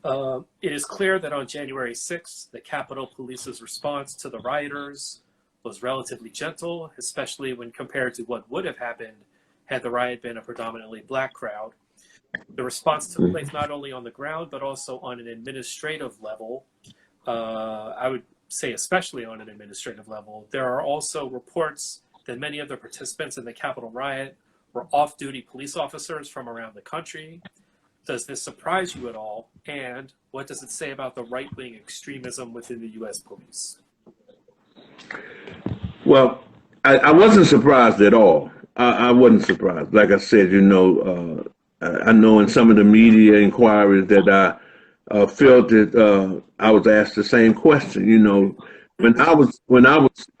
It is clear that on January 6th, the Capitol Police's response to the rioters was relatively gentle, especially when compared to what would have happened had the riot been a predominantly black crowd. The response took place not only on the ground, but also on an administrative level. I would say especially on an administrative level. There are also reports that many of the participants in the Capitol riot were off-duty police officers from around the country. Does this surprise you at all? And what does it say about the right-wing extremism within the U.S. police? Well, I wasn't surprised at all. I wasn't surprised. Like I said, I know in some of the media inquiries that I felt that I was asked the same question. When I was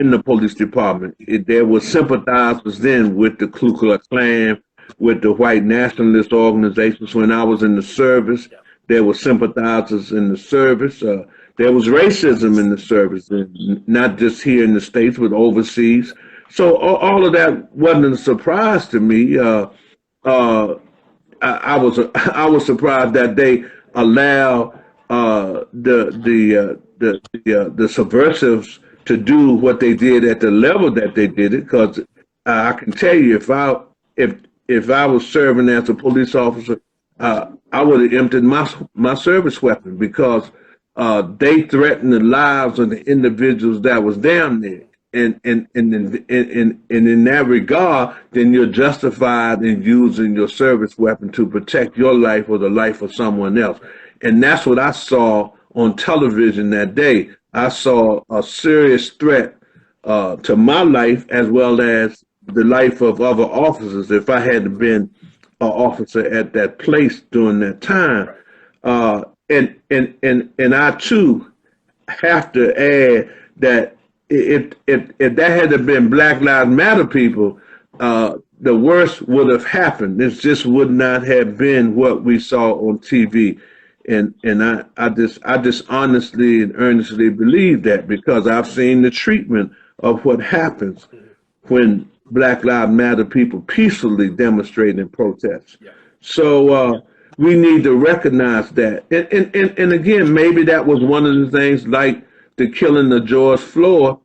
in the police department, there were sympathizers then with the Ku Klux Klan, with the white nationalist organizations. When I was in the service, there were sympathizers in the service. There was racism in the service, and not just here in the States, but overseas. So all of that wasn't a surprise to me. I was surprised that they allow the subversives to do what they did at the level that they did it. Because I can tell you, if I was serving as a police officer, I would have emptied my service weapon, because they threatened the lives of the individuals that was down there. And in that regard, then you're justified in using your service weapon to protect your life or the life of someone else. And that's what I saw on television that day. I saw a serious threat to my life, as well as the life of other officers, if I had been an officer at that place during that time. And I too have to add that if that had been Black Lives Matter people, the worst would have happened. This just would not have been what we saw on TV. And I just honestly and earnestly believe that, because I've seen the treatment of what happens when Black Lives Matter people peacefully demonstrate and protest. So we need to recognize that. And again, maybe that was one of the things, like the killing of George Floyd,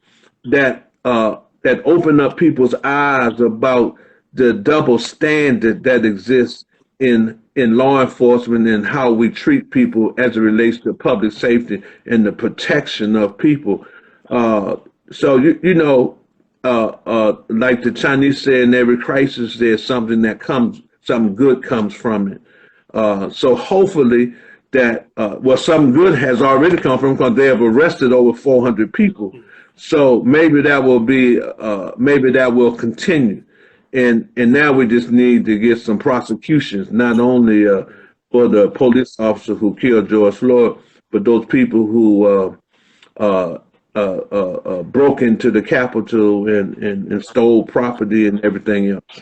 that opened up people's eyes about the double standard that exists in law enforcement and how we treat people as it relates to public safety and the protection of people. So like the Chinese say, in every crisis there's something good comes from it. So hopefully that something good has already come from, because they have arrested over 400 people. So maybe that will continue. And now we just need to get some prosecutions, not only for the police officer who killed George Floyd, but those people who broke into the Capitol and stole property and everything else.